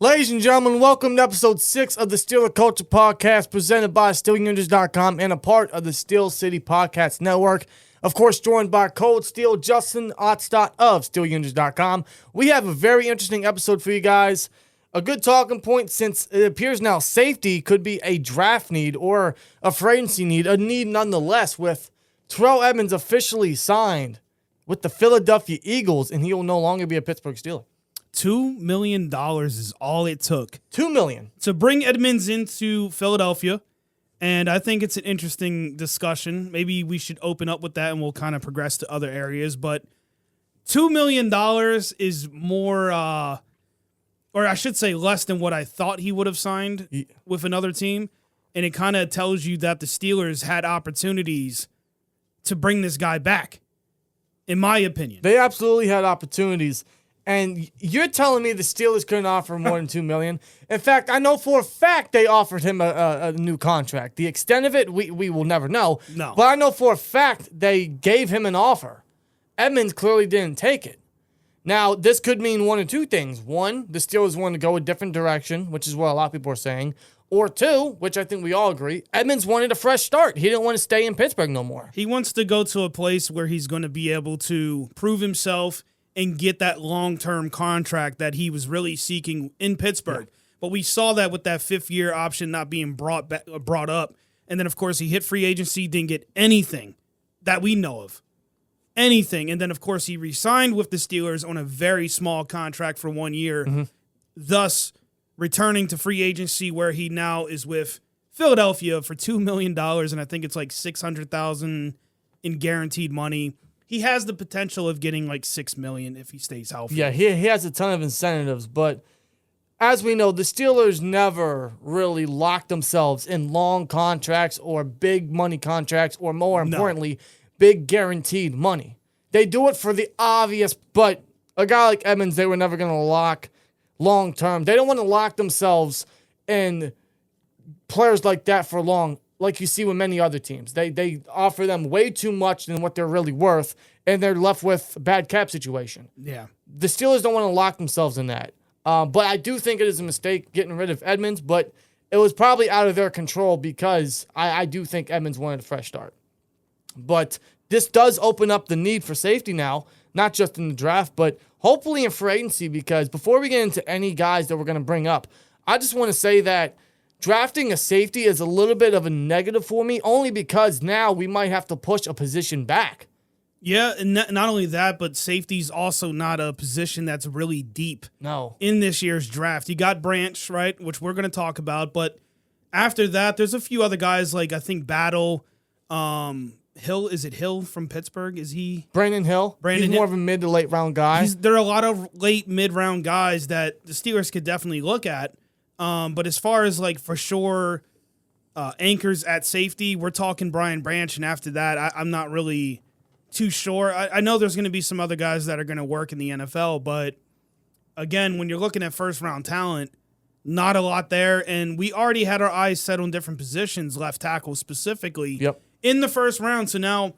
Ladies and gentlemen, welcome to episode 6 of the Steeler Culture Podcast, presented by SteelTwins.com and a part of the Steel City Podcast Network. Of course, joined by Cold Steel, Justin Ottstott of SteelTwins.com. We have a very interesting episode for you guys. A good talking point, since it appears now safety could be a draft need or a free agency need, a need nonetheless, with Terrell Edmunds officially signed with the Philadelphia Eagles, and he will no longer be a Pittsburgh Steeler. $2 million is all it took. $2 million. To bring Edmunds into Philadelphia, and I think it's an interesting discussion. Maybe we should open up with that and we'll kind of progress to other areas, but $2 million is more, or I should say less than what I thought he would have signed with another team, and it kind of tells you that the Steelers had opportunities to bring this guy back, in my opinion. They absolutely had opportunities. And you're telling me the Steelers couldn't offer more than $2 million? In fact, I know for a fact they offered him a new contract. The extent of it, we will never know. No. But I know for a fact they gave him an offer. Edmunds clearly didn't take it. Now, this could mean one of two things. One, the Steelers want to go a different direction, which is what a lot of people are saying. Or two, which I think we all agree, Edmunds wanted a fresh start. He didn't want to stay in Pittsburgh no more. He wants to go to a place where he's going to be able to prove himself and get that long-term contract that he was really seeking in Pittsburgh. Yeah. But we saw that with that fifth-year option not being brought up. And then, of course, he hit free agency, didn't get anything that we know of. Anything. And then, of course, he re-signed with the Steelers on a very small contract for 1 year, thus returning to free agency where he now is with Philadelphia for $2 million, and I think it's like $600,000 in guaranteed money. He has the potential of getting like $6 million if he stays healthy. Yeah, he has a ton of incentives, but as we know, the Steelers never really lock themselves in long contracts or big money contracts, or more importantly, big guaranteed money. They do it for the obvious, but a guy like Edmunds, they were never going to lock long term. They don't want to lock themselves in players like that for long. Like you see with many other teams. They offer them way too much than what they're really worth, and they're left with a bad cap situation. Yeah. The Steelers don't want to lock themselves in that. But I do think it is a mistake getting rid of Edmunds, but it was probably out of their control because I do think Edmunds wanted a fresh start. But this does open up the need for safety now, not just in the draft, but hopefully in free agency, because before we get into any guys that we're going to bring up, I just want to say that drafting a safety is a little bit of a negative for me, only because now we might have to push a position back. Yeah, and not only that, but safety's also not a position that's really deep. No. In this year's draft. You got Branch, right, which we're going to talk about, but after that, there's a few other guys like, I think, Battle, Hill. Is it Hill from Pittsburgh? Is he? Brandon Hill. He's more of a mid to late round guy. There are a lot of late, mid-round guys that the Steelers could definitely look at. But as far as, like, for sure, anchors at safety, we're talking Brian Branch, and after that, I'm not really too sure. I know there's going to be some other guys that are going to work in the NFL, but, again, when you're looking at first-round talent, not a lot there, and we already had our eyes set on different positions, left tackle specifically, in the first round. So now,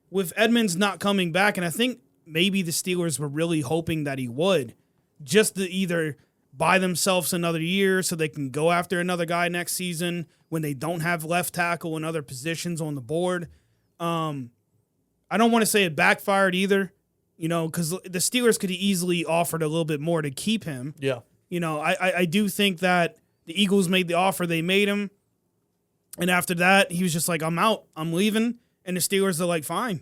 with Edmunds not coming back, and I think maybe the Steelers were really hoping that he would, just to either buy themselves another year so they can go after another guy next season when they don't have left tackle and other positions on the board. I don't want to say it backfired either, because the Steelers could have easily offered a little bit more to keep him. Yeah. I do think that the Eagles made the offer they made him, and after that, he was just like, I'm out, I'm leaving, and the Steelers are like, fine.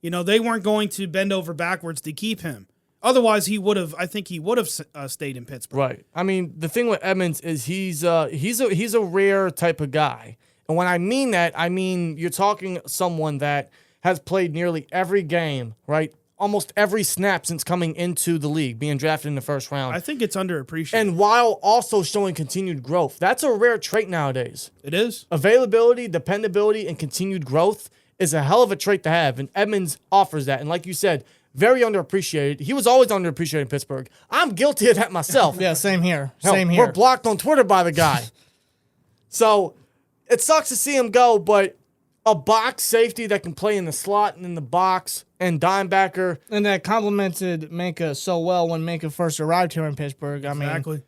They weren't going to bend over backwards to keep him. Otherwise, I think he would have stayed in Pittsburgh. Right. I mean, the thing with Edmunds is he's a rare type of guy. And when I mean that, I mean you're talking someone that has played nearly every game, right? Almost every snap since coming into the league, being drafted in the first round. I think it's underappreciated. And while also showing continued growth. That's a rare trait nowadays. It is. Availability, dependability, and continued growth is a hell of a trait to have. And Edmunds offers that. And like you said, very underappreciated. He was always underappreciated in Pittsburgh. I'm guilty of that myself. Yeah, same here. Hell, Same here. We're blocked on Twitter by the guy. So it sucks to see him go, but a box safety that can play in the slot and in the box and dime backer. And that complimented Minka so well when Minka first arrived here in Pittsburgh. I Exactly. mean,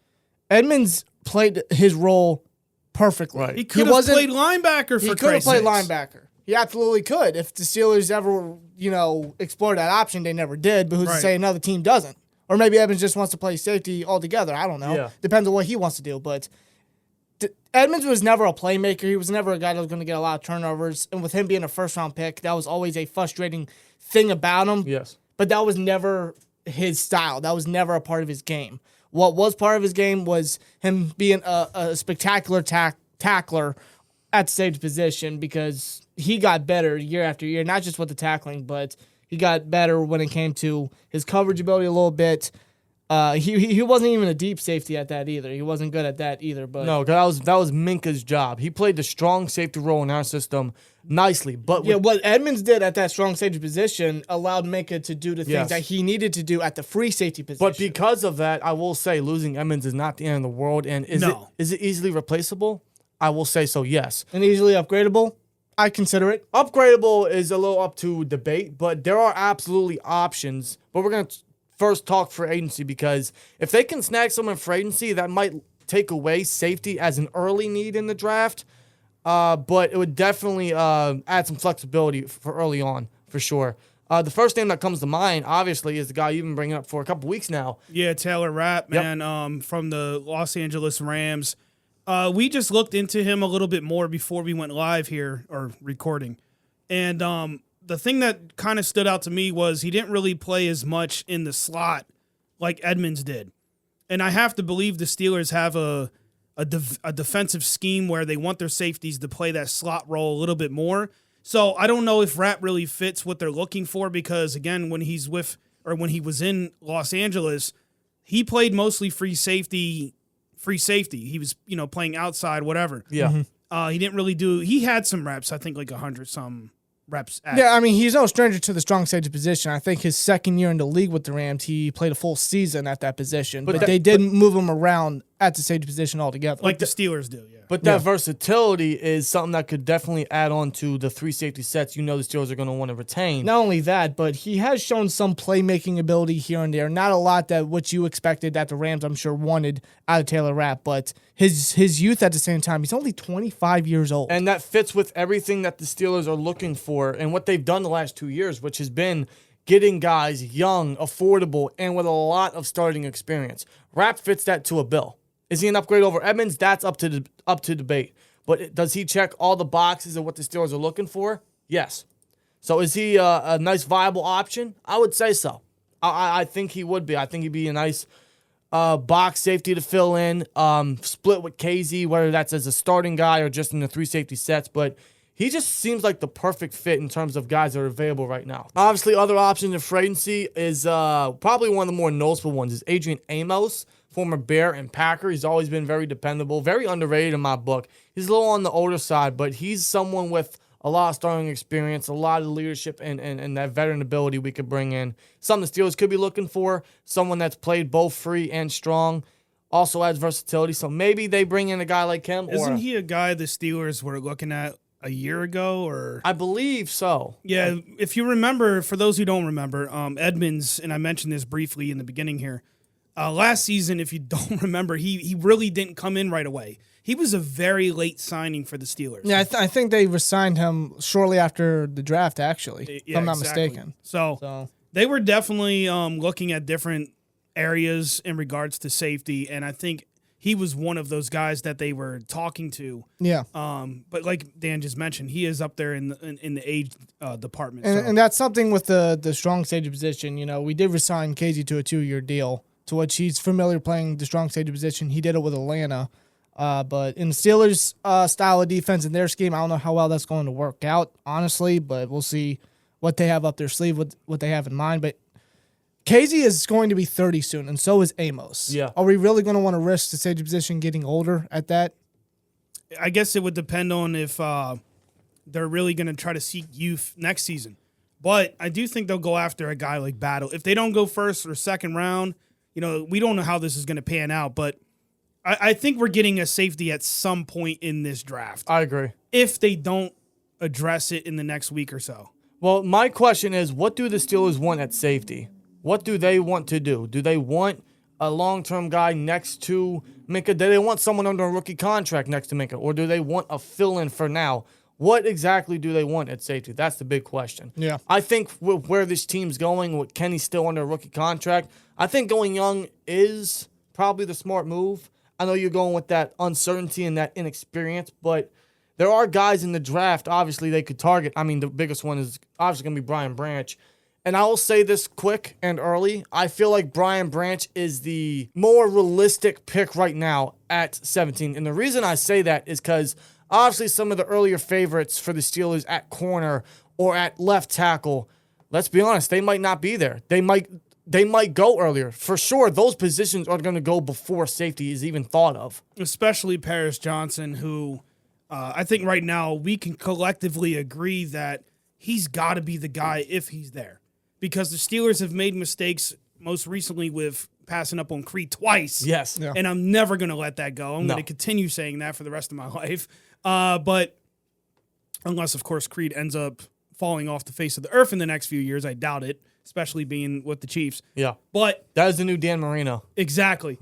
Edmunds played his role perfectly. Right. He could have played linebacker for He could have played linebacker. He absolutely could. If the Steelers ever, explored that option, they never did. But who's to say another team doesn't? Or maybe Edmunds just wants to play safety altogether. I don't know. Yeah. Depends on what he wants to do. But Edmunds was never a playmaker. He was never a guy that was going to get a lot of turnovers. And with him being a first-round pick, that was always a frustrating thing about him. Yes. But that was never his style. That was never a part of his game. What was part of his game was him being a spectacular tackler at the safety position, because he got better year after year, not just with the tackling, but he got better when it came to his coverage ability a little bit. He wasn't even a deep safety at that either. He wasn't good at that either. But no, that was Minka's job. He played the strong safety role in our system nicely. But what Edmunds did at that strong safety position allowed Minka to do the things that he needed to do at the free safety position. But because of that, I will say losing Edmunds is not the end of the world. And is it easily replaceable? I will say so, yes. And easily upgradable? I consider it. Upgradable is a little up to debate, but there are absolutely options. But we're going to first talk free agency, because if they can snag someone for agency, that might take away safety as an early need in the draft. But it would definitely add some flexibility for early on, for sure. The first name that comes to mind, obviously, is the guy you've been bringing up for a couple weeks now. Yeah, Taylor Rapp, man, from the Los Angeles Rams. We just looked into him a little bit more before we went live here, or recording. And the thing that kind of stood out to me was he didn't really play as much in the slot like Edmunds did. And I have to believe the Steelers have a defensive scheme where they want their safeties to play that slot role a little bit more. So I don't know if Rapp really fits what they're looking for, because, again, when he was in Los Angeles, he played mostly free safety. He was, playing outside, whatever. Yeah. He didn't really he had some reps, I think like 100-some reps. He's no stranger to the strong safety position. I think his second year in the league with the Rams, he played a full season at that position. But they didn't move him around at the safety position altogether. Like the Steelers do, yeah. But that versatility is something that could definitely add on to the three safety sets the Steelers are going to want to retain. Not only that, but he has shown some playmaking ability here and there. Not a lot that what you expected that the Rams, I'm sure, wanted out of Taylor Rapp, but his youth at the same time, he's only 25 years old. And that fits with everything that the Steelers are looking for and what they've done the last 2 years, which has been getting guys young, affordable, and with a lot of starting experience. Rapp fits that to a bill. Is he an upgrade over Edmunds? That's up to debate. But does he check all the boxes of what the Steelers are looking for? Yes. So is he a nice, viable option? I would say so. I think he would be. I think he'd be a nice box safety to fill in, split with KZ, whether that's as a starting guy or just in the three safety sets. But he just seems like the perfect fit in terms of guys that are available right now. Obviously, other options in free agency is probably one of the more noticeable ones is Adrian Amos, former Bear and Packer. He's always been very dependable, very underrated in my book. He's a little on the older side, but he's someone with a lot of starting experience, a lot of leadership, and that veteran ability we could bring in. Something the Steelers could be looking for, someone that's played both free and strong, also adds versatility. So maybe they bring in a guy like him. Isn't he a guy the Steelers were looking at a year ago? Or I believe so. Yeah, if you remember, for those who don't remember, Edmunds, and I mentioned this briefly in the beginning here, last season, if you don't remember, he really didn't come in right away. He was a very late signing for the Steelers. Yeah, I think they re-signed him shortly after the draft, actually, if I'm not mistaken. So they were definitely looking at different areas in regards to safety, and I think he was one of those guys that they were talking to. Yeah. But like Dan just mentioned, he is up there in the age department. And that's something with the strong safety position. We did re-sign Casey to a 2-year deal, to which he's familiar playing the strong safety position. He did it with Atlanta. But in the Steelers' style of defense in their scheme, I don't know how well that's going to work out, honestly, but we'll see what they have up their sleeve, what they have in mind. But Casey is going to be 30 soon, and so is Amos. Yeah. Are we really going to want to risk the safety position getting older at that? I guess it would depend on if they're really going to try to seek youth next season. But I do think they'll go after a guy like Battle. If they don't go first or second round, we don't know how this is going to pan out, but I think we're getting a safety at some point in this draft. I agree. If they don't address it in the next week or so. Well, my question is, what do the Steelers want at safety? What do they want to do? Do they want a long-term guy next to Minka? Do they want someone under a rookie contract next to Minka? Or do they want a fill-in for now? What exactly do they want at safety? That's the big question. Yeah. I think with where this team's going, with Kenny still under a rookie contract, I think going young is probably the smart move. I know you're going with that uncertainty and that inexperience, but there are guys in the draft, obviously, they could target. I mean, the biggest one is obviously going to be Brian Branch. And I will say this quick and early. I feel like Brian Branch is the more realistic pick right now at 17. And the reason I say that is because obviously some of the earlier favorites for the Steelers at corner or at left tackle, let's be honest, they might not be there. They might go earlier. For sure, those positions are going to go before safety is even thought of. Especially Paris Johnson, who I think right now we can collectively agree that he's got to be the guy if he's there. Because the Steelers have made mistakes most recently with passing up on Creed twice. Yes. Yeah. And I'm never going to let that go. I'm No. going to continue saying that for the rest of my life. But unless, of course, Creed ends up falling off the face of the earth in the next few years, I doubt it, especially being with the Chiefs. Yeah. But That is the new Dan Marino. exactly.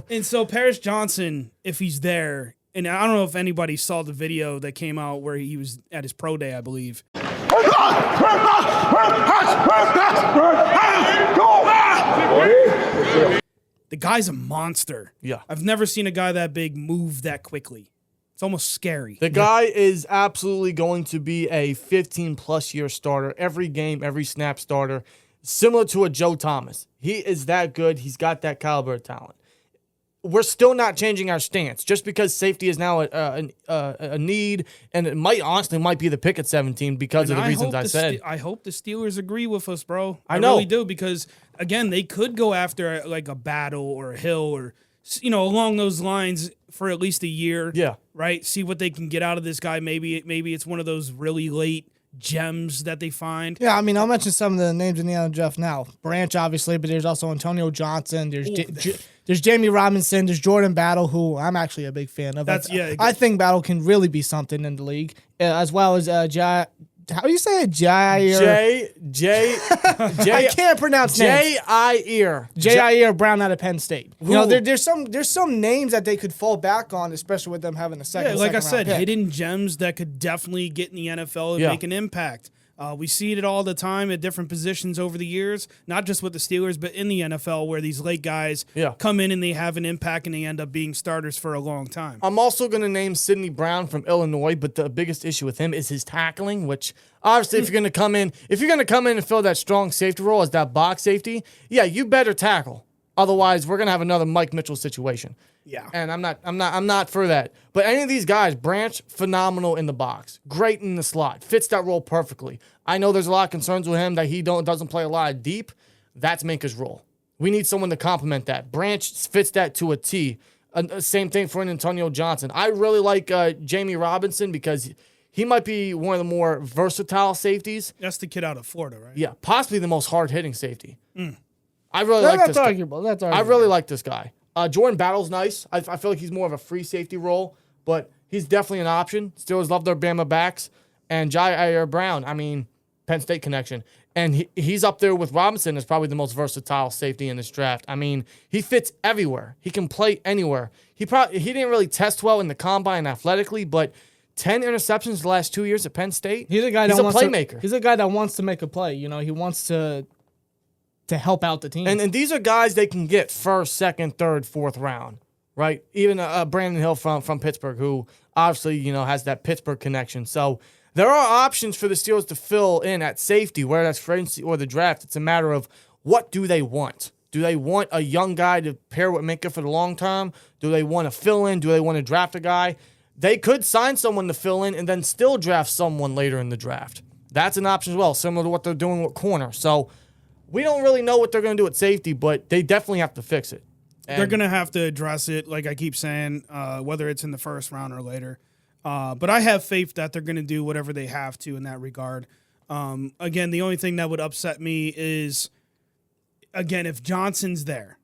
And so Paris Johnson, if he's there, and I don't know if anybody saw the video that came out where he was at his pro day, I believe. The guy's a monster. Yeah. I've never seen a guy that big move that quickly. It's almost scary. The guy is absolutely going to be a 15-plus year starter, every game, every snap starter, similar to a Joe Thomas. He is that good. He's got that caliber of talent. We're still not changing our stance. Just because safety is now a need, and it might be the pick at 17 because of the reasons I said. I hope the Steelers agree with us, bro. I know. Really do, because, again, they could go after like a Battle or a Hill or, along those lines for at least a year. Yeah. Right? See what they can get out of this guy. Maybe it's one of those really late gems that they find. Yeah, I mean, I'll mention some of the names in the draft now. Branch, obviously, but there's also Antonio Johnson. There's Jamie Robinson. There's Jordan Battle, who I'm actually a big fan of. I think Battle can really be something in the league, as well as how do you say it? Jair. I can't pronounce names. Jair Brown out of Penn State. There's some names that they could fall back on, especially with them having a second. Yeah, like I said, pick. hidden gems that could definitely get in the NFL and make an impact. We see it all the time at different positions over the years, not just with the Steelers, but in the NFL, where these late guys come in and they have an impact and they end up being starters for a long time. I'm also going to name Sidney Brown from Illinois, but the biggest issue with him is his tackling, which obviously if you're going to come in and fill that strong safety role as that box safety, you better tackle. Otherwise, we're going to have another Mike Mitchell situation. Yeah. And I'm not for that. But any of these guys, Branch, phenomenal in the box. Great in the slot. Fits that role perfectly. I know there's a lot of concerns with him that he doesn't play a lot of deep. That's Minka's role. We need someone to complement that. Branch fits that to a T. Same thing for an Antonio Johnson. I really like Jamie Robinson because he might be one of the more versatile safeties. That's the kid out of Florida, right? Yeah, possibly the most hard-hitting safety. I really like this guy. That's arguable. I really like this guy. Jordan Battle's nice. I feel like he's more of a free safety role, but he's definitely an option. Steelers love their Bama backs. And Jair Brown, I mean, Penn State connection. And he's up there with Robinson as probably the most versatile safety in this draft. I mean, he fits everywhere. He can play anywhere. He didn't really test well in the combine athletically, but 10 interceptions the last 2 years at Penn State. He's a guy he's a playmaker. He's a guy that wants to make a play. He wants to help out the team. And these are guys they can get first, second, third, fourth round, right? Even Brandon Hill from Pittsburgh, who obviously, has that Pittsburgh connection. So there are options for the Steelers to fill in at safety, whether that's free agency or the draft. It's a matter of what do they want? Do they want a young guy to pair with Minka for the long term? Do they want to fill in? Do they want to draft a guy? They could sign someone to fill in and then still draft someone later in the draft. That's an option as well, similar to what they're doing with corner. So we don't really know what they're going to do at safety, but they definitely have to fix it. And they're going to have to address it, like I keep saying, whether it's in the first round or later. But I have faith that they're going to do whatever they have to in that regard. Again, the only thing that would upset me is, again, if Johnson's there.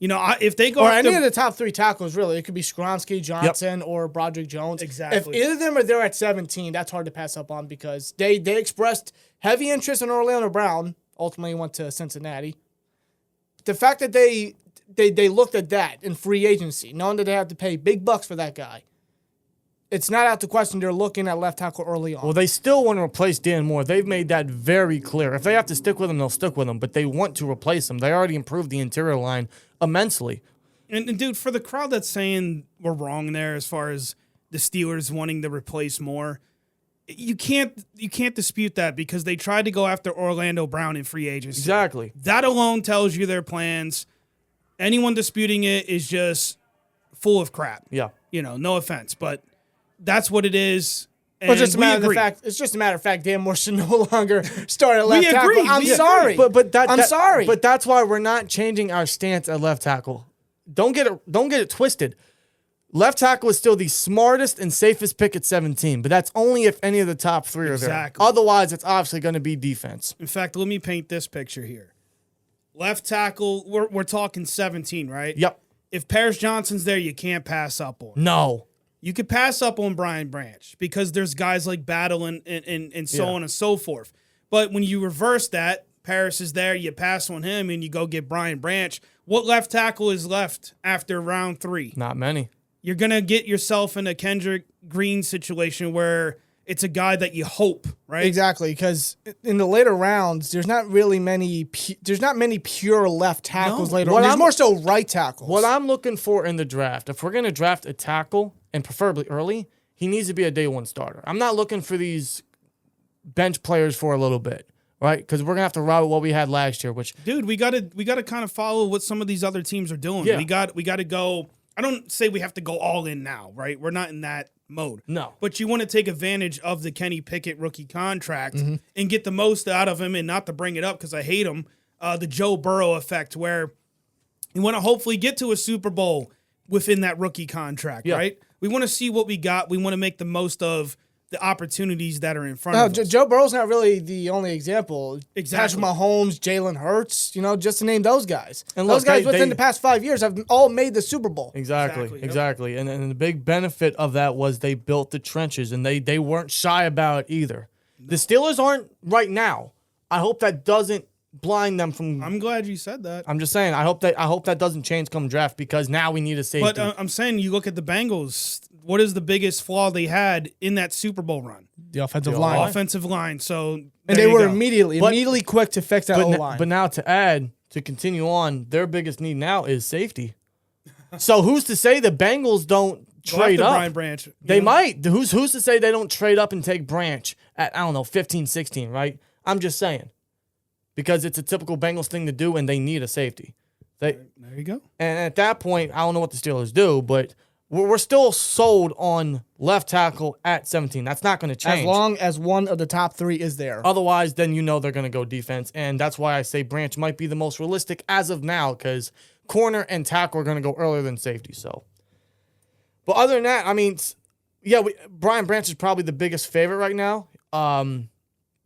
If they go or after any of the top three tackles, really. It could be Skronsky, Johnson, or Broderick Jones. Exactly. If either of them are there at 17, that's hard to pass up on because they expressed heavy interest in Orlando Brown. Ultimately went to Cincinnati. The fact that they they looked at that in free agency, knowing that they have to pay big bucks for that guy. It's not out the question they're looking at left tackle early on. Well, they still want to replace Dan Moore. They've made that very clear. If they have to stick with him, they'll stick with him. But they want to replace him. They already improved the interior line immensely. And dude, for the crowd that's saying we're wrong there as far as the Steelers wanting to replace Moore, you can't dispute that because they tried to go after Orlando Brown in free agency. Exactly. That alone tells you their plans. Anyone disputing it is just full of crap. Yeah. No offense, but that's what it is. And But just a matter of agree. fact, it's just a matter of fact, Dan Moore should no longer start at left We tackle. agree. I'm We sorry. agree. I'm sorry. But that's why we're not changing our stance at left tackle. Don't get it twisted. Left tackle is still the smartest and safest pick at 17, but that's only if any of the top three are Exactly. there. Otherwise, it's obviously going to be defense. In fact, let me paint this picture here. Left tackle, we're talking 17, right? Yep. If Paris Johnson's there, you can't pass up on. No. You could pass up on Brian Branch because there's guys like Battle and so on and so forth. But when you reverse that, Paris is there, you pass on him, and you go get Brian Branch. What left tackle is left after round 3? Not many. You're going to get yourself in a Kendrick Green situation where it's a guy that you hope, right? Exactly, because in the later rounds, there's not many pure left tackles later on. There's more so right tackles. What I'm looking for in the draft, if we're going to draft a tackle, and preferably early, he needs to be a day one starter. I'm not looking for these bench players for a little bit, right? Because we're going to have to ride with what we had last year, which... Dude, we gotta kind of follow what some of these other teams are doing. Yeah. We got to go... I don't say we have to go all in now, right? We're not in that mode. No. But you want to take advantage of the Kenny Pickett rookie contract and get the most out of him, and not to bring it up because I hate him, the Joe Burrow effect where you want to hopefully get to a Super Bowl within that rookie contract, right? We want to see what we got. We want to make the most of the opportunities that are in front of us. Joe Burrow's not really the only example. Exactly. Patrick Mahomes, Jalen Hurts, just to name those guys. And those look, guys they- within the past 5 years have all made the Super Bowl. Exactly. Exactly, yep. And the big benefit of that was they built the trenches, and they weren't shy about it either. The Steelers aren't right now. I hope that doesn't blind them from... I'm glad you said that. I'm just saying, I hope that doesn't change come draft because now we need a safety. But I'm saying you look at the Bengals, what is the biggest flaw they had in that Super Bowl run? The offensive line. Offensive line. So And there they you were go. immediately quick to fix that O-line. But now to continue on, their biggest need now is safety. So who's to say the Bengals don't Go trade after up? Brian Branch. They might. Who's to say they don't trade up and take Branch at, I don't know, 15, 16, right? I'm just saying. Because it's a typical Bengals thing to do, and they need a safety. There you go. And at that point, I don't know what the Steelers do, but we're still sold on left tackle at 17. That's not going to change. as long as one of the top 3 is there. Otherwise, then they're going to go defense. And that's why I say Branch might be the most realistic as of now, because corner and tackle are going to go earlier than safety. So, but other than that, I mean, Brian Branch is probably the biggest favorite right now.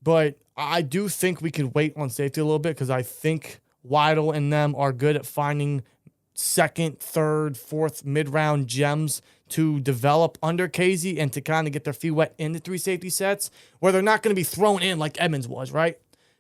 But I do think we could wait on safety a little bit because I think Weidl and them are good at finding second, third, fourth, mid-round gems to develop under Casey and to kind of get their feet wet in the 3 safety sets where they're not going to be thrown in like Edmunds was, right?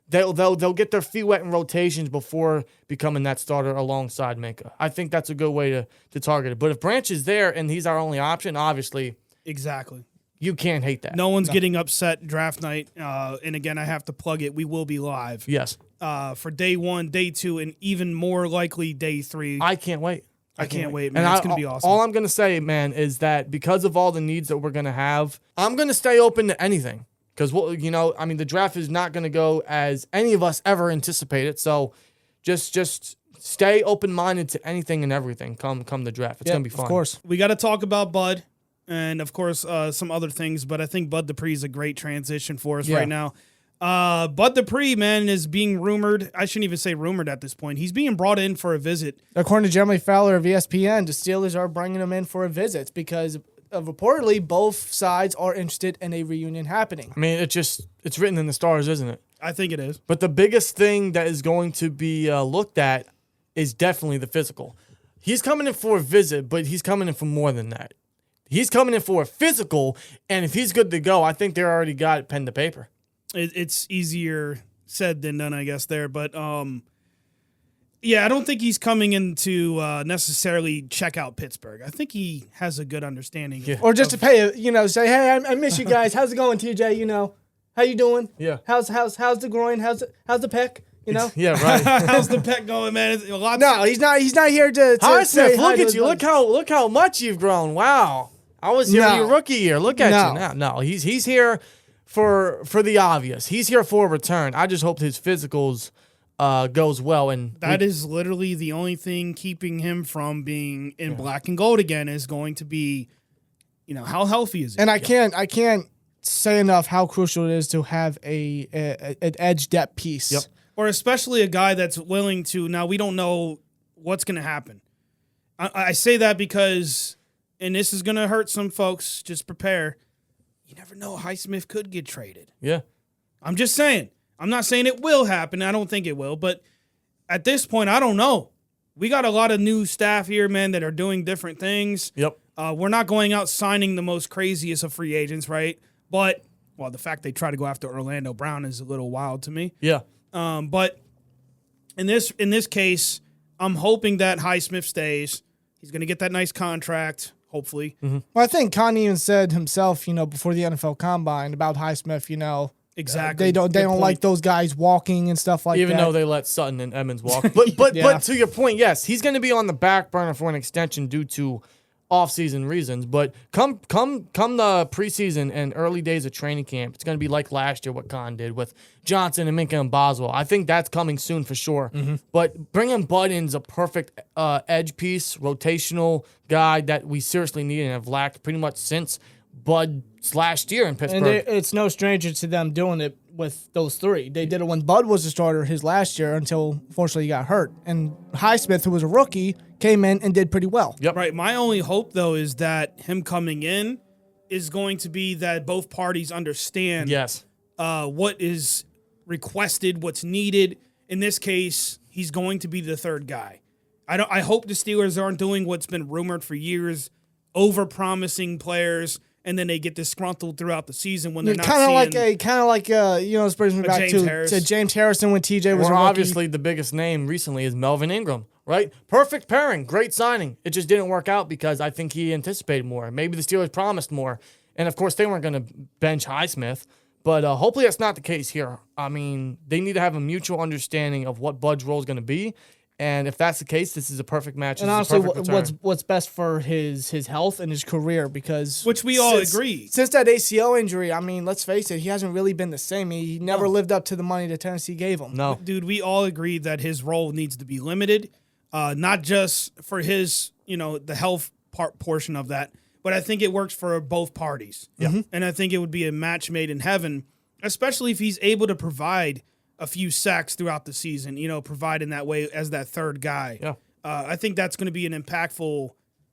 They'll get their feet wet in rotations before becoming that starter alongside Minka. I think that's a good way to target it. But if Branch is there and he's our only option, obviously Exactly. you can't hate that. No one's getting upset draft night. And again, I have to plug it. We will be live. Yes. For day 1, day 2, and even more likely day 3. I can't wait. I can't wait, man. And It's going to be awesome. All I'm going to say, man, is that because of all the needs that we're going to have, I'm going to stay open to anything. Because, the draft is not going to go as any of us ever anticipated. So just stay open-minded to anything and everything come the draft. It's going to be fun. Of course. We got to talk about Bud and, of course, some other things. But I think Bud Dupree is a great transition for us right now. Bud Dupree, man, is being rumored. I shouldn't even say rumored at this point. He's being brought in for a visit. According to Jeremy Fowler of ESPN, the Steelers are bringing him in for a visit because reportedly both sides are interested in a reunion happening. I mean, it's written in the stars, isn't it? I think it is. But the biggest thing that is going to be looked at is definitely the physical. He's coming in for a visit, but he's coming in for more than that. He's coming in for a physical, and if he's good to go, I think they already got pen to paper. It's easier said than done, I guess, there. But Yeah, I don't think he's coming in to necessarily check out Pittsburgh. I think he has a good understanding. Yeah. Or just to pay, say, hey, I miss you guys. How's it going, TJ? How you doing? Yeah. How's the groin? How's the pec? Yeah, right. How's the pet going, man? No, he's not. He's not here to Hi, say Smith, hi look to at his you. buddies. Look how much you've grown. Wow. I was here No. your rookie year. Look at No. you now. No, he's here for the obvious. He's here for a return. I just hope his physicals goes well. And That is literally the only thing keeping him from being in black and gold again is going to be, how healthy is he? And I can't say enough how crucial it is to have an edge depth piece. Yep. Or especially a guy that's willing to. Now, we don't know what's going to happen. I say that because, and this is going to hurt some folks, just prepare. You never know. Highsmith could get traded. yeah. I'm just saying. I'm not saying it will happen. I don't think it will. But at this point, I don't know. We got a lot of new staff here, man, that are doing different things. Yep. We're not going out signing the most craziest of free agents, right? But, well, the fact they try to go after Orlando Brown is a little wild to me. Yeah. But in this case, I'm hoping that Highsmith stays. He's going to get that nice contract, hopefully. Well, I think Connie even said himself, before the NFL Combine about Highsmith, Exactly. they don't Good point. like those guys walking and stuff like Even that. though they let Sutton and Edmunds walk. But Yeah. but to your point, yes, he's going to be on the back burner for an extension due to off-season reasons. But come the preseason and early days of training camp, it's going to be like last year what Con did with Johnson and Minka and Boswell. I think that's coming soon for sure. But bringing Bud in is a perfect edge piece, rotational guy that we seriously need and have lacked pretty much since Bud's last year in Pittsburgh. And it's no stranger to them doing it with those three. They did it when Bud was a starter his last year until, unfortunately, he got hurt. And Highsmith, who was a rookie, came in and did pretty well. Yep. Right. My only hope, though, is that him coming in is going to be that both parties understand Yes. what is requested, what's needed. In this case, he's going to be the third guy. I hope the Steelers aren't doing what's been rumored for years, over-promising players, and then they get disgruntled throughout the season when they're not Kind of seeing... like this brings me back James Harris. to James Harrison when TJ was Or a rookie. obviously the biggest name recently is Melvin Ingram, right? Perfect pairing, great signing. It just didn't work out because I think he anticipated more. Maybe the Steelers promised more. And of course, they weren't going to bench Highsmith. But hopefully that's not the case here. I mean, they need to have a mutual understanding of what Bud's role is going to be. And if that's the case, this is a perfect match. And This is a honestly, perfect return. what's best for his health and his career, because Which we all agree. Since that ACL injury, I mean, let's face it, he hasn't really been the same. He never lived up to the money that Tennessee gave him. No. Dude, we all agree that his role needs to be limited, not just for his, the health portion of that, but I think it works for both parties. Yeah. And I think it would be a match made in heaven, especially if he's able to provide a few sacks throughout the season, provide in that way as that third guy. Yeah. I think that's going to be an impactful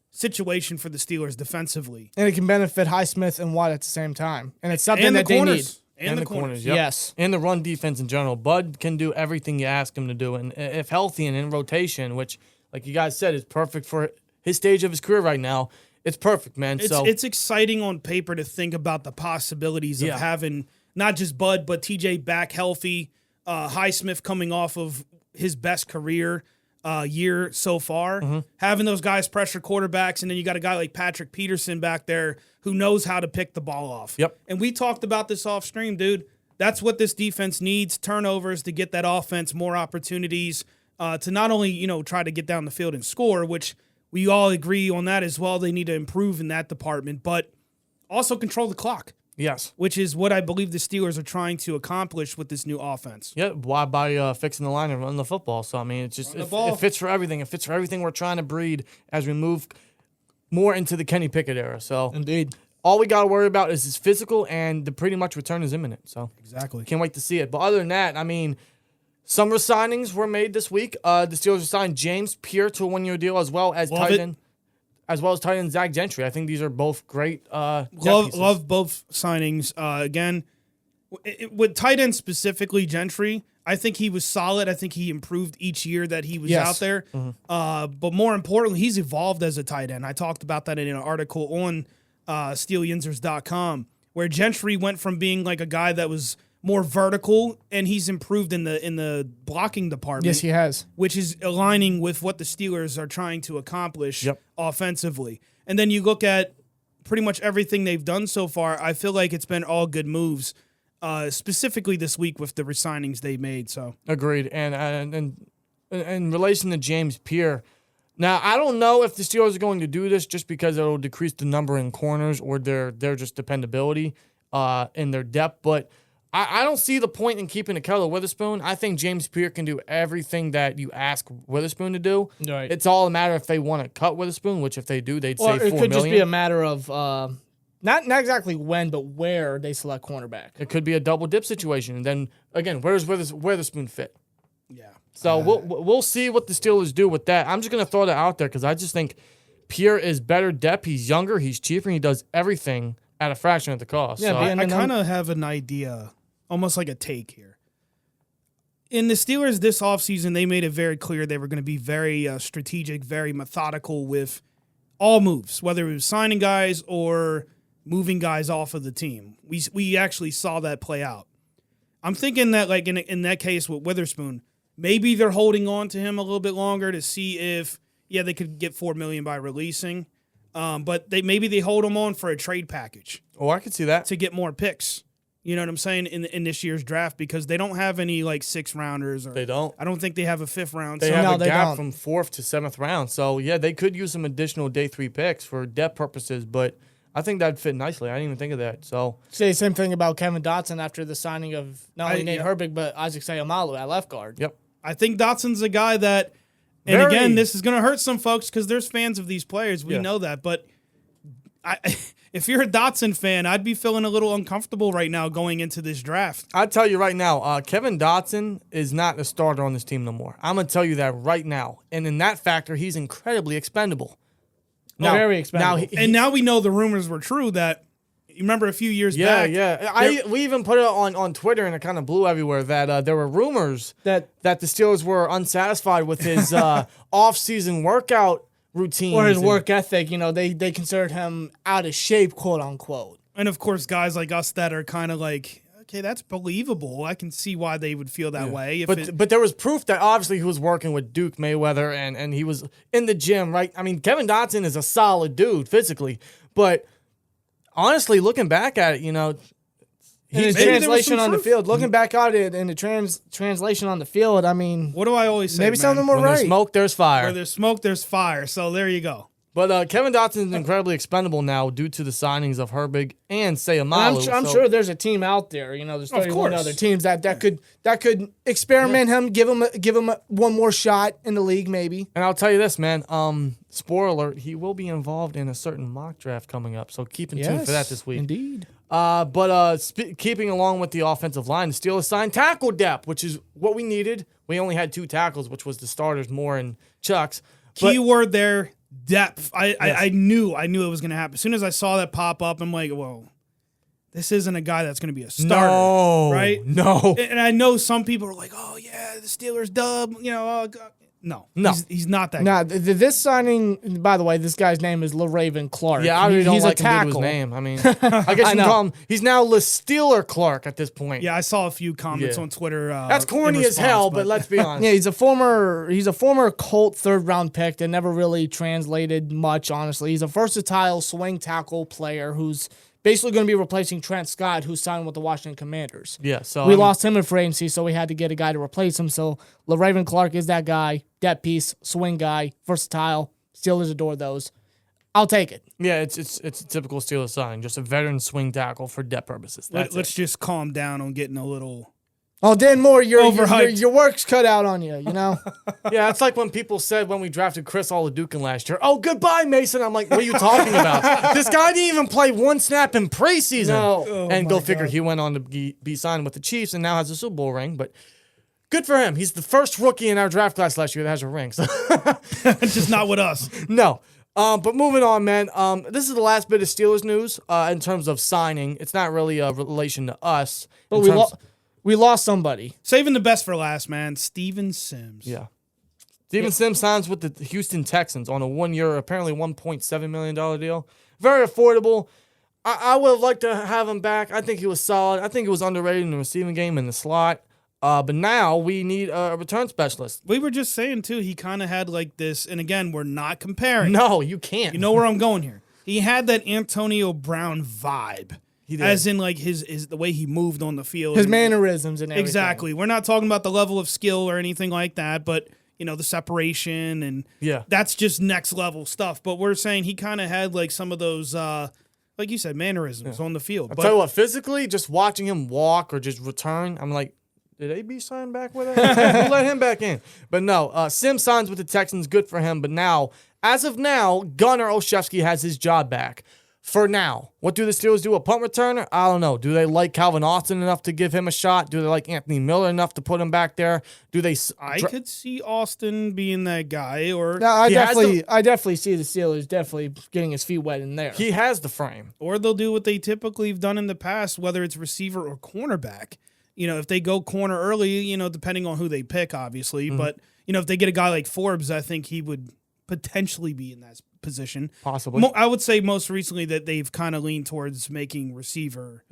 situation for the Steelers defensively. And it can benefit Highsmith and Watt at the same time. And it's something And the that they need. corners. And the corners. yep. Yes. And the run defense in general. Bud can do everything you ask him to do. And if healthy and in rotation, which, like you guys said, is perfect for his stage of his career right now, it's perfect, man. It's exciting on paper to think about the possibilities of having not just Bud, but TJ back healthy, Highsmith coming off of his best career year so far, having those guys pressure quarterbacks, and then you got a guy like Patrick Peterson back there who knows how to pick the ball off. Yep. And we talked about this off stream, dude. That's what this defense needs, turnovers to get that offense more opportunities to not only, try to get down the field and score, which we all agree on that as well. They need to improve in that department, but also control the clock. yes. Which is what I believe the Steelers are trying to accomplish with this new offense. Yeah, why by fixing the line and running the football? So I mean, it's just Run the ball. it fits for everything. It fits for everything we're trying to breed as we move more into the Kenny Pickett era. So Indeed. all we got to worry about is his physical, and the pretty much return is imminent. So Exactly. can't wait to see it. But other than that, I mean, some signings were made this week. The Steelers signed James Pierre to a one-year deal, as well as Love tight it. end, Zach Gentry. I think these are both great. Depth pieces. Love both signings. Again, with tight end specifically, Gentry, I think he was solid. I think he improved each year that he was Yes. out there. But more importantly, he's evolved as a tight end. I talked about that in an article on SteelTwins.com, where Gentry went from being like a guy that was more vertical, and he's improved in the blocking department. Yes, he has. Which is aligning with what the Steelers are trying to accomplish offensively. And then you look at pretty much everything they've done so far. I feel like it's been all good moves, specifically this week with the resignings they made. So agreed. And in relation to James Pierre, now I don't know if the Steelers are going to do this just because it'll decrease the number in corners or their just dependability in their depth, but I don't see the point in keeping Ahkello Witherspoon. I think James Pierre can do everything that you ask Witherspoon to do. Right. It's all a matter if they want to cut Witherspoon, which if they do, they'd save $4 million. It could just be a matter of not exactly when, but where they select cornerback. It could be a double dip situation. And then, again, where does Witherspoon fit? Yeah. So we'll see what the Steelers do with that. I'm just going to throw that out there because I just think Pierre is better depth. He's younger. He's cheaper. And he does everything at a fraction of the cost. Yeah, so I kind of have an idea, almost like a take here. In the Steelers this offseason, they made it very clear they were going to be very strategic, very methodical with all moves, whether it was signing guys or moving guys off of the team. We actually saw that play out. I'm thinking that, like in that case with Witherspoon, maybe they're holding on to him a little bit longer to see if, they could get $4 million by releasing. But maybe they hold him on for a trade package. Oh, I could see that. To get more picks. You know what I'm saying? In this year's draft, because they don't have any like 6th rounders. They don't. I don't think they have a 5th round. They have a gap from 4th to 7th round. So, they could use some additional day 3 picks for depth purposes, but I think that'd fit nicely. I didn't even think of that. So say the same thing about Kevin Dotson after the signing of not only Nate Herbig, but Isaac Seumalo at left guard. Yep. I think Dotson's a guy that, and again, this is going to hurt some folks because there's fans of these players. We know that. But if you're a Dotson fan, I'd be feeling a little uncomfortable right now going into this draft. I'll tell you right now, Kevin Dotson is not a starter on this team no more. I'm going to tell you that right now. And in that factor, he's incredibly expendable. Very expendable. Now we know the rumors were true that, you remember a few years back? We even put it on Twitter, and it kind of blew everywhere that there were rumors that the Steelers were unsatisfied with his off-season workout routine or his work ethic. They considered him out of shape, quote unquote. And of course, guys like us that are kind of like, okay, that's believable. I can see why they would feel that way. But there was proof that obviously he was working with Duke Mayweather and he was in the gym, right? I mean, Kevin Dotson is a solid dude physically, but honestly, looking back at it, in the translation on the field, looking back at it in the translation on the field, I mean, what do I always say? Maybe some of them were when right. There's smoke, there's fire. Where there's smoke, there's fire. So there you go. But Kevin Dotson is incredibly expendable now due to the signings of Herbig and Seumalo. I'm sure there's a team out there. There's 31 other teams that could experiment him, give him one more shot in the league, maybe. And I'll tell you this, man. Spoiler alert: he will be involved in a certain mock draft coming up. So keep in tune for that this week. Indeed. Keeping along with the offensive line, the Steelers signed tackle depth, which is what we needed. We only had 2 tackles, which was the starters, Moore and Chucks. Keyword there. Depth. I knew it was going to happen. As soon as I saw that pop up, I'm like, whoa, this isn't a guy that's going to be a starter. No, right? No. And I know some people are like, oh, yeah, the Steelers dub. No. He's not that guy. This signing, by the way, this guy's name is LaRaven Clark. Yeah, I really don't like him to his name. I mean, I guess you can call him, he's now LaSteeler Clark at this point. Yeah, I saw a few comments on Twitter. That's corny as hell, but let's be honest. Yeah, he's a former Colt 3rd round pick that never really translated much, honestly. He's a versatile swing tackle player who's basically going to be replacing Trent Scott, who signed with the Washington Commanders. Yeah, so we lost him in free agency, so we had to get a guy to replace him. So LaRaven Clark is that guy, depth piece, swing guy, versatile. Steelers adore those. I'll take it. Yeah, it's a typical Steelers sign, just a veteran swing tackle for depth purposes. Let's just calm down on getting a little. Oh, Dan Moore, your work's cut out on you, Yeah, it's like when people said when we drafted Chris Oladukin last year, oh, goodbye, Mason. I'm like, what are you talking about? This guy didn't even play 1 snap in preseason. No. And go figure, he went on to be signed with the Chiefs and now has a Super Bowl ring. But good for him. He's the first rookie in our draft class last year that has a ring. So. Just not with us. No. But moving on, man. This is the last bit of Steelers news in terms of signing. It's not really a relation to us. But we lost somebody. Saving the best for last, man. Steven Sims. Yeah. Steven Sims signs with the Houston Texans on a 1-year, apparently $1.7 million deal. Very affordable. I would have liked to have him back. I think he was solid. I think he was underrated in the receiving game in the slot. But now we need a return specialist. We were just saying, too, he kind of had like this, and again, we're not comparing. No, you can't. You know where I'm going here. He had that Antonio Brown vibe. He did. As in, like, his the way he moved on the field. His mannerisms and everything. Exactly. We're not talking about the level of skill or anything like that, but, you know, the separation and that's just next level stuff. But we're saying he kind of had, like, some of those, like you said, mannerisms on the field. I'll tell you what, physically, just watching him walk or just return, I'm like, did AB sign back with him? We'll let him back in. But no, Sim signs with the Texans, good for him. But now, as of now, Gunnar Olszewski has his job back. For now, what do the Steelers do? A punt returner? I don't know. Do they like Calvin Austin enough to give him a shot? Do they like Anthony Miller enough to put him back there? Do they? I could see Austin being that guy, or No, I definitely see the Steelers definitely getting his feet wet in there. He has the frame. or they'll do what they typically have done in the past, whether it's receiver or cornerback. You know, if they go corner early, you know, depending on who they pick, obviously. But you know, if they get a guy like Forbes, I think he would potentially be in that position. Possibly. I would say most recently that they've kind of leaned towards making receiver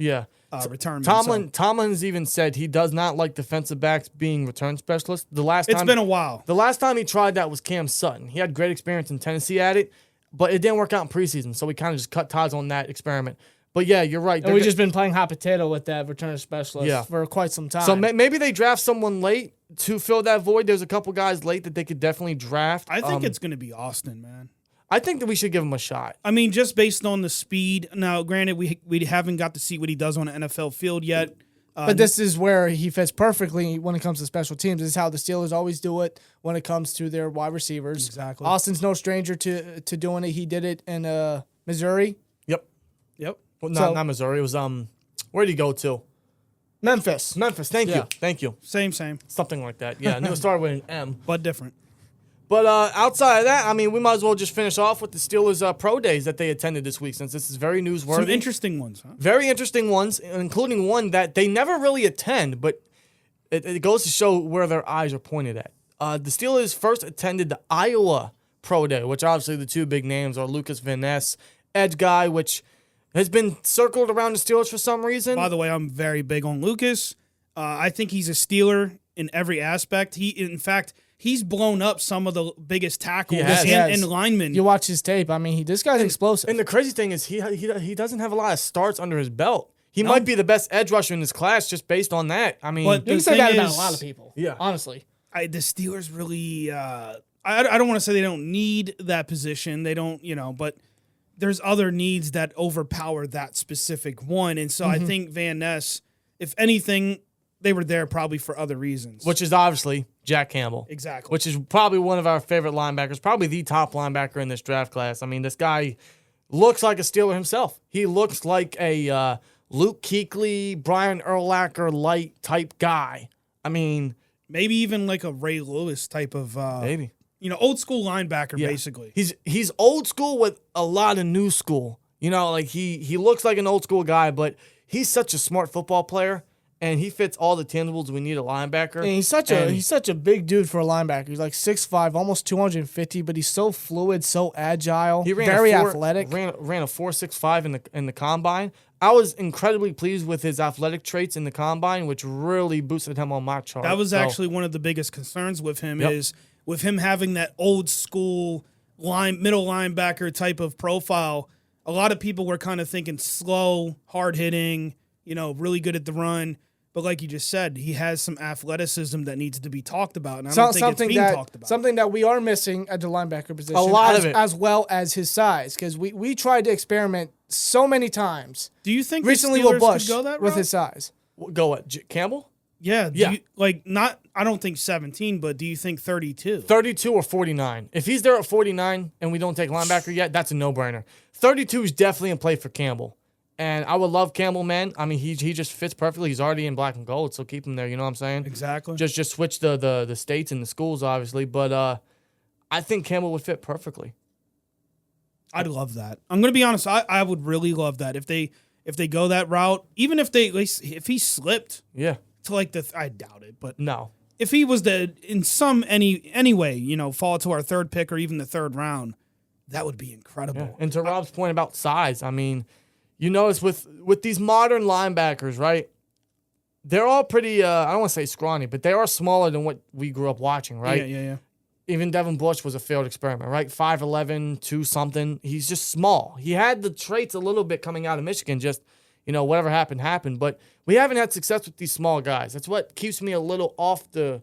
return. Tomlin's even said he does not like defensive backs being return specialists. It's been a while. The last time he tried that was Cam Sutton. He had great experience in Tennessee at it, but it didn't work out in preseason, so we kind of just cut ties on that experiment. But yeah, you're right. And we've just been playing hot potato with that return specialist for quite some time. So maybe they draft someone late to fill that void. There's a couple guys late that they could definitely draft. I think it's going to be Austin, man. I think that we should give him a shot. I mean, just based on the speed. Now, granted, we haven't got to see what he does on an NFL field yet. But this is where he fits perfectly when it comes to special teams. This is how the Steelers always do it when it comes to their wide receivers. Exactly. Austin's no stranger to doing it. He did it in Missouri. Yep. Well, not Missouri. It was where did he go to? Memphis. Thank you. Same. Something like that. Yeah, and it started with an M. But different. But outside of that, I mean, we might as well just finish off with the Steelers' pro days that they attended this week, since this is very newsworthy. Some interesting ones, huh? Very interesting ones, including one that they never really attend, but it goes to show where their eyes are pointed at. The Steelers first attended the Iowa Pro Day, which obviously the two big names are Lucas Van Ness, edge guy, which has been circled around the Steelers for some reason. By the way, I'm very big on Lucas. I think he's a Steeler in every aspect. In fact, he's blown up some of the biggest tackles and linemen. You watch his tape. I mean, this guy's explosive. And the crazy thing is he doesn't have a lot of starts under his belt. He might be the best edge rusher in his class just based on that. I mean, you can say that about a lot of people. Yeah. Honestly. The Steelers really I don't want to say they don't need that position. They don't, but there's other needs that overpower that specific one. And so I think Van Ness, if anything, they were there probably for other reasons. Which is obviously Jack Campbell. Exactly. Which is probably one of our favorite linebackers, probably the top linebacker in this draft class. I mean, this guy looks like a Steeler himself. He looks like a Luke Kuechly, Brian Urlacher light type guy. I mean, maybe even like a Ray Lewis type of maybe. Old school linebacker, basically. He's old school with a lot of new school. Like he looks like an old school guy, but he's such a smart football player, and he fits all the tangibles we need a linebacker. And he's such a big dude for a linebacker. He's like 6'5", almost 250, but he's so fluid, so agile, very athletic. Ran a 4.65 in the combine. I was incredibly pleased with his athletic traits in the combine, which really boosted him on my chart. That was actually one of the biggest concerns with him is with him having that old school middle linebacker type of profile. A lot of people were kind of thinking slow, hard hitting, really good at the run. But like you just said, he has some athleticism that needs to be talked about, and I don't think it's being talked about. Something that we are missing at the linebacker position, a lot of it, as well as his size, because we tried to experiment so many times. Do you think recently the Steelers with Bush could go that route? with his size? Go what? Campbell? Yeah. I don't think 17, but do you think 32? 32 or 49. If he's there at 49 and we don't take linebacker yet, that's a no-brainer. 32 is definitely in play for Campbell. And I would love Campbell, man. I mean, he just fits perfectly. He's already in black and gold, so keep him there. You know what I'm saying? Exactly. Just switch the states and the schools, obviously. But I think Campbell would fit perfectly. I'd love that. I'm going to be honest. I would really love that if they go that route. Even if he slipped. Yeah. To I doubt it, but no. If he was to in any way, fall to our third pick or even the third round, that would be incredible. Yeah. And to Rob's point about size, I mean, you notice with these modern linebackers, right? They're all pretty, I don't want to say scrawny, but they are smaller than what we grew up watching, right? Yeah. Even Devin Bush was a failed experiment, right? 5'11", 2-something. He's just small. He had the traits a little bit coming out of Michigan, just, whatever happened. But we haven't had success with these small guys. That's what keeps me a little off the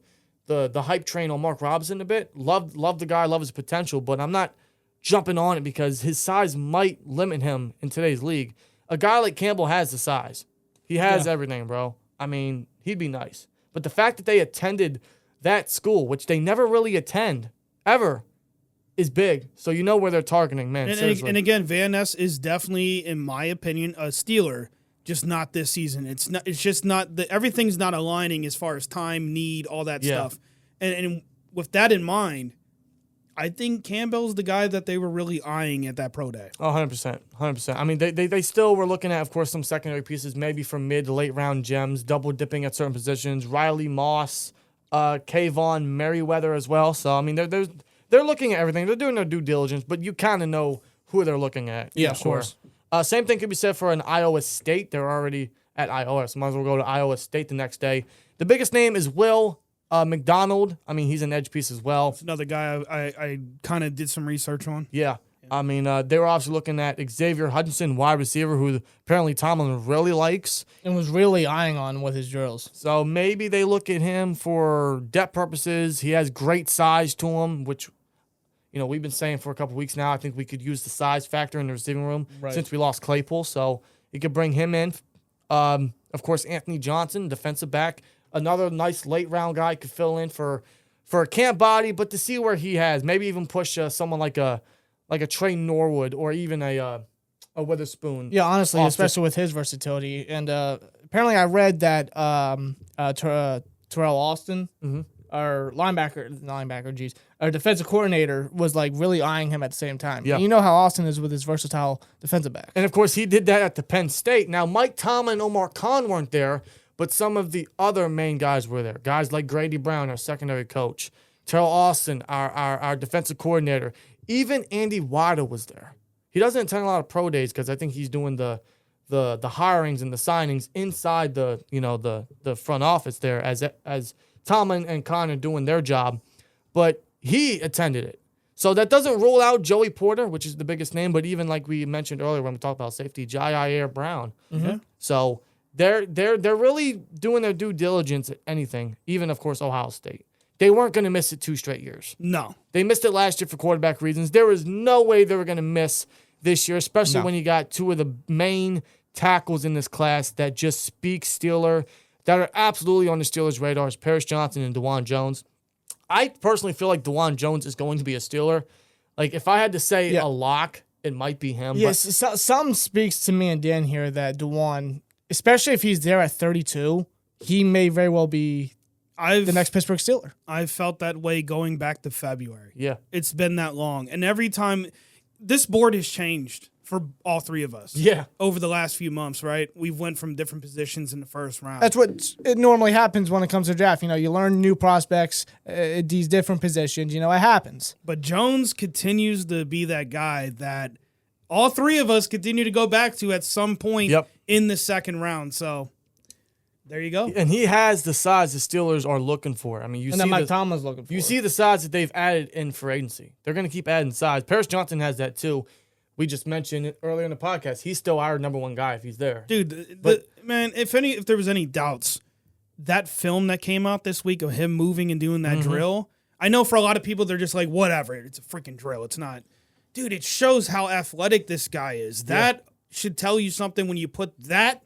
hype train on Mark Robinson a bit. Love the guy, love his potential, but I'm not jumping on it because his size might limit him in today's league. A guy like Campbell has the size. He has everything, bro. I mean, he'd be nice. But the fact that they attended that school, which they never really attend, ever, is big. So you know where they're targeting, man. And again, Van Ness is definitely, in my opinion, a Steeler, just not this season. It's just not everything's not aligning as far as time, need, all that stuff. And with that in mind, I think Campbell's the guy that they were really eyeing at that pro day. Oh, 100%. 100%. I mean, they still were looking at, of course, some secondary pieces, maybe from mid to late round gems, double dipping at certain positions. Riley Moss, Kayvon Merriweather as well. So, I mean, they're looking at everything. They're doing their due diligence, but you kind of know who they're looking at. Yeah, of course. Same thing could be said for an Iowa State. They're already at Iowa, so might as well go to Iowa State the next day. The biggest name is Will McDonald. I mean, he's an edge piece as well. That's another guy I kind of did some research on. Yeah. I mean, they were obviously looking at Xavier Hutchinson, wide receiver, who apparently Tomlin really likes. And was really eyeing on with his drills. So maybe they look at him for depth purposes. He has great size to him, which, we've been saying for a couple weeks now. I think we could use the size factor in the receiving room since we lost Claypool. So you could bring him in. Of course, Anthony Johnson, defensive back. Another nice late-round guy could fill in for a camp body, but to see where he has, maybe even push someone like a Trey Norwood or even a Witherspoon. Yeah, honestly, especially with his versatility. And apparently I read that Terrell Austin, our our defensive coordinator, was like really eyeing him at the same time. Yeah. And you know how Austin is with his versatile defensive back. And, of course, he did that at the Penn State. Now, Mike Tomlin and Omar Khan weren't there, but some of the other main guys were there. Guys like Grady Brown, our secondary coach, Terrell Austin, our defensive coordinator. Even Andy Wada was there. He doesn't attend a lot of pro days because I think he's doing the hirings and the signings inside the front office there as Tomlin and Khan are doing their job. But he attended it. So that doesn't rule out Joey Porter, which is the biggest name, but even like we mentioned earlier when we talked about safety, Jair Brown. Mm-hmm. So they're really doing their due diligence at anything, even, of course, Ohio State. They weren't going to miss it 2 straight years. No. They missed it last year for quarterback reasons. There was no way they were going to miss this year, especially when you got 2 of the main tackles in this class that just speak Steeler, that are absolutely on the Steelers' radars, Paris Johnson and DeJuan Jones. I personally feel like DeJuan Jones is going to be a Steeler. Like, if I had to say a lock, it might be him. Yes, something speaks to me and Dan here that DeJuan, especially if he's there at 32, he may very well be the next Pittsburgh Steeler. I've felt that way going back to February. Yeah. It's been that long. And every time, this board has changed for all 3 of us. Yeah. Over the last few months, right? We've went from different positions in the first round. That's what it normally happens when it comes to draft. You learn new prospects at these different positions. It happens. But Jones continues to be that guy that all 3 of us continue to go back to at some point in the second round. So there you go. And he has the size the Steelers are looking for. I mean, you see Mike Tomlin's looking for. You see the size that they've added in for agency. They're going to keep adding size. Paris Johnson has that too. We just mentioned it earlier in the podcast. He's still our number 1 guy if he's there. Dude, man, if there was any doubts, that film that came out this week of him moving and doing that drill, I know for a lot of people they're just like, whatever, it's a freaking drill. It's not. Dude, it shows how athletic this guy is. That should tell you something when you put that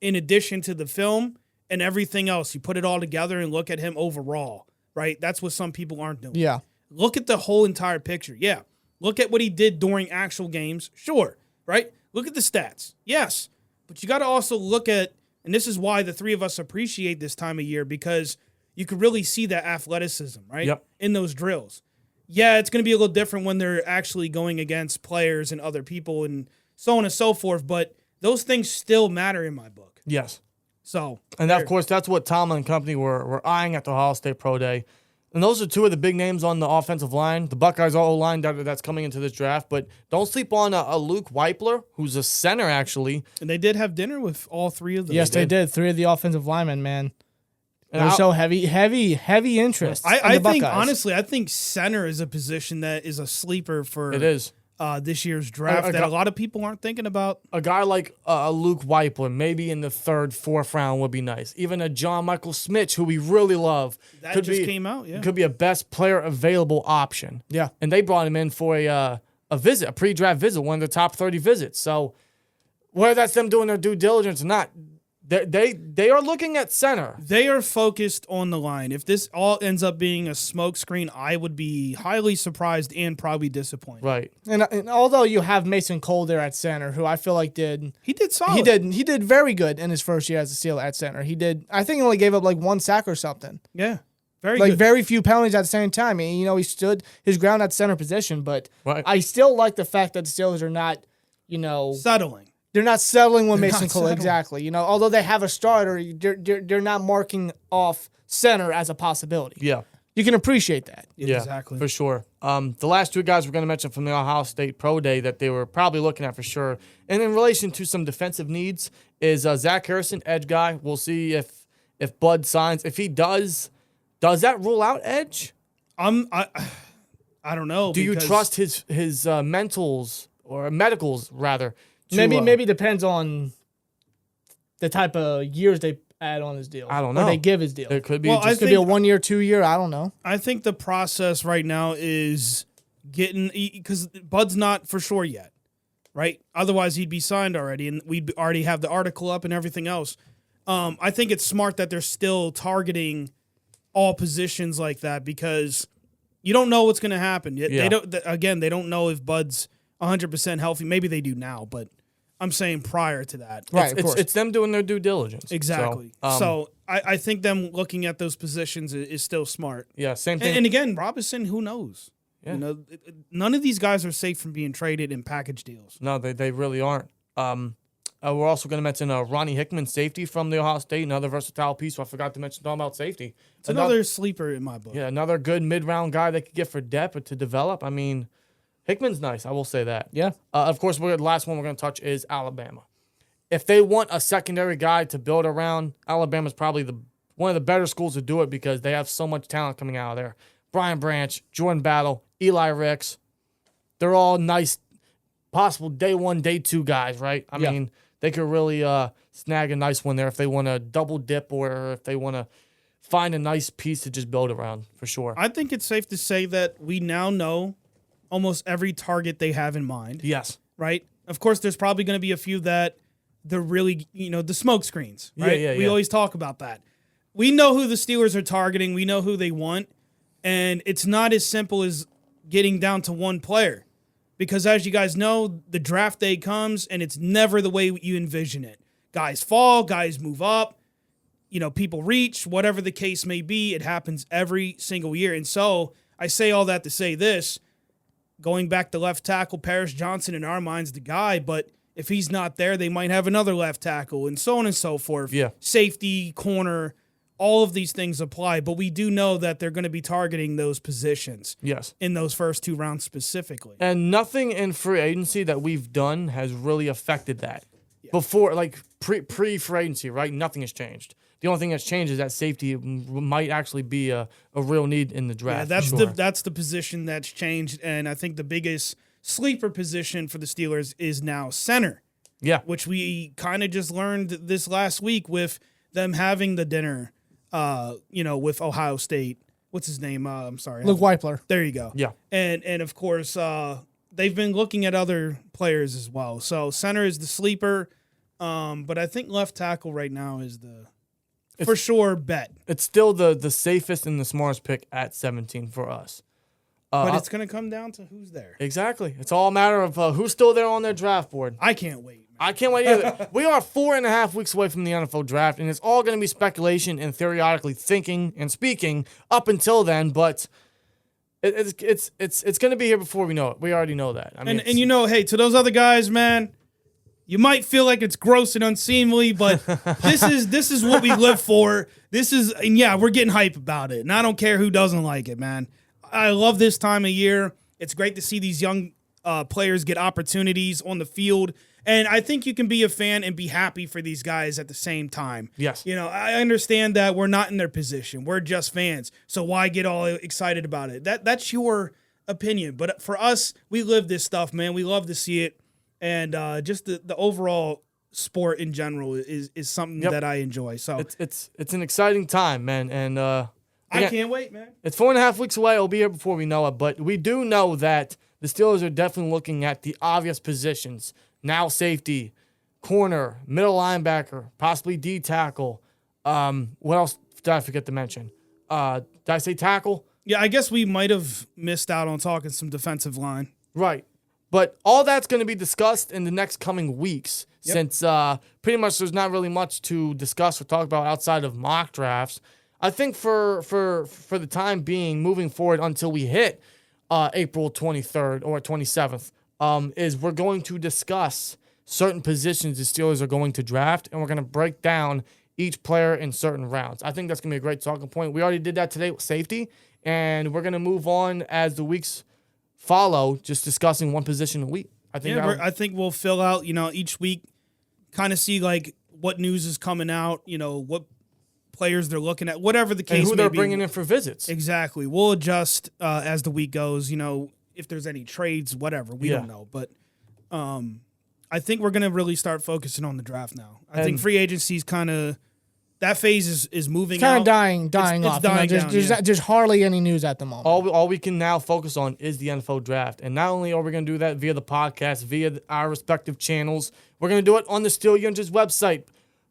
in addition to the film and everything else. You put it all together and look at him overall, right? That's what some people aren't doing. Yeah. Look at the whole entire picture. Yeah. Look at what he did during actual games. Sure, right? Look at the stats. Yes. But you got to also look at, and this is why the 3 of us appreciate this time of year, because you could really see that athleticism, right? Yep. In those drills. Yeah, it's going to be a little different when they're actually going against players and other people and so on and so forth, but those things still matter in my book. Yes. So, and of course, that's what Tomlin and company were eyeing at the Ohio State Pro Day. And those are two of the big names on the offensive line. The Buckeyes are O-line that's coming into this draft. But don't sleep on a Luke Weipler, who's a center, actually. And they did have dinner with all three of them. Yes, they did. Three of the offensive linemen, man. And They're so heavy interest. I in the think, Buckeyes. honestly, I think center is a position that is a sleeper for It is. This year's draft that a lot of people aren't thinking about. A guy like Luke Weipler, maybe in the 3rd, 4th round would be nice. Even a John Michael Smith, who we really love. That just came out, yeah. Could be a best player available option. Yeah. And they brought him in for a visit, a pre-draft visit, one of the top 30 visits. So whether that's them doing their due diligence or not, they are looking at center. They are focused on the line. If this all ends up being a smokescreen, I would be highly surprised and probably disappointed. Right. And although you have Mason Cole there at center, who I feel like He did solid. He did very good in his first year as a Steel at center. He did. I think he only gave up like 1 sack or something. Yeah. Very Like good. very few penalties at the same time. I mean, he stood his ground at center position, but Right. I still like the fact that the Steelers are not, Settling. they're not settling with Mason not Cole settling. exactly. Although they have a starter, they're not marking off center as a possibility. Yeah. You can appreciate that. Yeah, Exactly. for sure. The last 2 guys we're going to mention from the Ohio State Pro Day that they were probably looking at for sure, and in relation to some defensive needs, is Zach Harrison, edge guy. We'll see if Bud signs. If he does that rule out edge? I don't know. Do you because trust his mentals or medicals rather? Maybe depends on the type of years they add on his deal. I don't Or know. they give his deal. It could be Well, just Could be a 1 year, 2 year. I don't know. I think the process right now is getting, because Bud's not for sure yet, right? Otherwise, he'd be signed already, and we'd already have the article up and everything else. I think it's smart that they're still targeting all positions like that because you don't know what's going to happen. They don't know if Bud's 100% healthy. Maybe they do now, but I'm saying prior to that. Right, of course. It's them doing their due diligence. Exactly. So, So I think them looking at those positions is still smart. yeah, same thing. And again, Robinson, who knows? Yeah. None of these guys are safe from being traded in package deals. No, they really aren't. We're also going to mention Ronnie Hickman, safety from the Ohio State, another versatile piece. So I forgot to mention talking about safety. It's another sleeper in my book. Yeah, another good mid-round guy they could get for depth or to develop. I mean, Hickman's nice. I will say that. Yeah. Of course, the last one we're going to touch is Alabama. If they want a secondary guy to build around, Alabama's probably one of the better schools to do it because they have so much talent coming out of there. Brian Branch, Jordan Battle, Eli Ricks. They're all nice, possible day 1, day 2 guys, right? I mean, they could really snag a nice one there if they want to double dip or if they want to find a nice piece to just build around, for sure. I think it's safe to say that we now know almost every target they have in mind, Yes. right? Of course, there's probably going to be a few that they're really, the smoke screens, right? Yeah, We always talk about that. We know who the Steelers are targeting. We know who they want. And it's not as simple as getting down to one player. Because as you guys know, the draft day comes and it's never the way you envision it. Guys fall, guys move up, people reach, whatever the case may be. It happens every single year. And so I say all that to say this. Going back to left tackle, Paris Johnson in our minds the guy, but if he's not there, they might have another left tackle and so on and so forth. Yeah. Safety, corner, all of these things apply, but we do know that they're going to be targeting those positions. Yes. In those first 2 rounds specifically. And nothing in free agency that we've done has really affected that. Before, like pre-free agency, right? Nothing has changed. The only thing that's changed is that safety might actually be a real need in the draft. Yeah, that's the position that's changed, and I think the biggest sleeper position for the Steelers is now center. Yeah. Which we kind of just learned this last week with them having the dinner, with Ohio State. What's his name? I'm sorry. Luke Weipler. There you go. Yeah. And of course, they've been looking at other players as well. So center is the sleeper, but I think left tackle right now is for sure bet. It's still the safest and the smartest pick at 17 for us. But it's going to come down to who's there. Exactly. It's all a matter of who's still there on their draft board. I can't wait. I can't wait either. We are 4.5 weeks away from the NFL draft, and it's all going to be speculation and theoretically thinking and speaking up until then. But it's going to be here before we know it. We already know that. I mean, And hey, to those other guys, man, You might feel like it's gross and unseemly, but this is what we live for. And yeah, we're getting hype about it. And I don't care who doesn't like it, man. I love this time of year. It's great to see these young players get opportunities on the field. And I think you can be a fan and be happy for these guys at the same time. Yes. I understand that we're not in their position. We're just fans. So why get all excited about it? That's your opinion. But for us, we live this stuff, man. We love to see it. And just the overall sport in general is something that I enjoy. So it's an exciting time, man. And I can't wait, man. It's 4.5 weeks away. It'll be here before we know it. But we do know that the Steelers are definitely looking at the obvious positions. Now safety, corner, middle linebacker, possibly D tackle. What else did I forget to mention? Did I say tackle? Yeah, I guess we might have missed out on talking some defensive line. Right. But all that's going to be discussed in the next coming weeks, since pretty much there's not really much to discuss or talk about outside of mock drafts. I think for the time being, moving forward until we hit April 23rd or 27th, is we're going to discuss certain positions the Steelers are going to draft, and we're going to break down each player in certain rounds. I think that's going to be a great talking point. We already did that today with safety, and we're going to move on as the weeks follow, just discussing one position a week. I think we'll fill out, each week, kind of see like what news is coming out, what players they're looking at, whatever the case may be. And who they're bringing in for visits. Exactly. We'll adjust as the week goes, if there's any trades, whatever. We don't know. But I think we're going to really start focusing on the draft now. I think free agency's kind of, that phase is moving kind out. of dying off. It's dying down, there's hardly any news at the moment. All we can now focus on is the NFL draft. And not only are we going to do that via the podcast, via our respective channels, we're going to do it on the Steel Yungers website.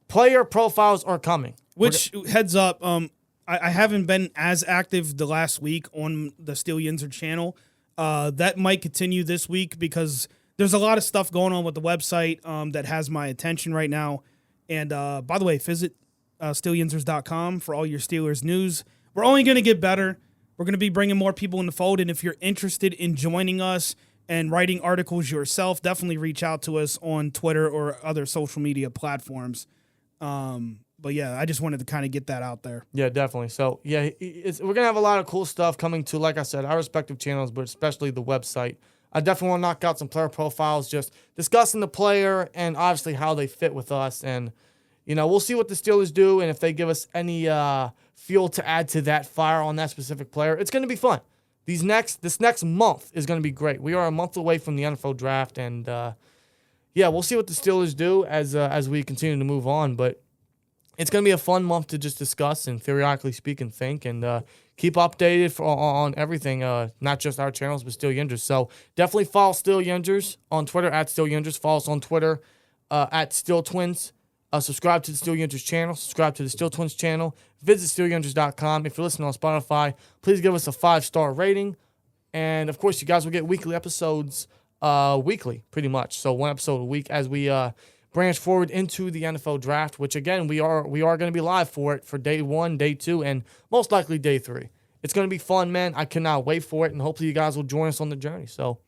Player profiles are coming. Which, heads up, I haven't been as active the last week on the Steel Yunzer channel. That might continue this week because there's a lot of stuff going on with the website that has my attention right now. And by the way, visit SteelYunzers.com for all your Steelers news. We're only going to get better. We're going to be bringing more people in the fold. And if you're interested in joining us and writing articles yourself, definitely reach out to us on Twitter or other social media platforms. But yeah, I just wanted to kind of get that out there. Yeah, definitely. So yeah, we're going to have a lot of cool stuff coming to, like I said, our respective channels, but especially the website. I definitely want to knock out some player profiles, just discussing the player and obviously how they fit with us. And, we'll see what the Steelers do, and if they give us any fuel to add to that fire on that specific player, it's going to be fun. This next month is going to be great. We are a month away from the NFL draft, and we'll see what the Steelers do as we continue to move on. But it's going to be a fun month to just discuss and theoretically speak and think, and keep updated on everything, not just our channels, but Steel Yungers. So definitely follow Steel Yungers on Twitter at Steel Yungers. Follow us on Twitter at SteelTwins. Subscribe to the Steel Yungers channel. Subscribe to the SteelTwins channel. Visit SteelYungers.com. If you're listening on Spotify, please give us a 5-star rating. And, of course, you guys will get weekly episodes weekly, pretty much. So one episode a week as we branch forward into the NFL draft, which, again, we are going to be live for it for day 1, day 2, and most likely day 3. It's going to be fun, man. I cannot wait for it, and hopefully you guys will join us on the journey. So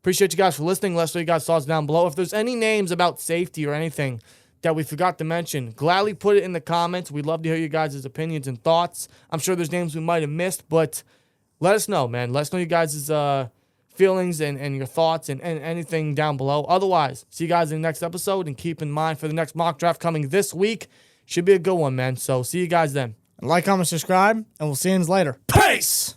appreciate you guys for listening. Let us know you guys' thoughts down below. If there's any names about safety or anything that we forgot to mention, gladly put it in the comments. We'd love to hear you guys' opinions and thoughts. I'm sure there's names we might have missed, but let us know, man. Let us know you guys' feelings and your thoughts and anything down below. Otherwise, see you guys in the next episode, and keep in mind for the next mock draft coming this week, should be a good one, man. So see you guys then. Like, comment, subscribe, and we'll see you later. Peace!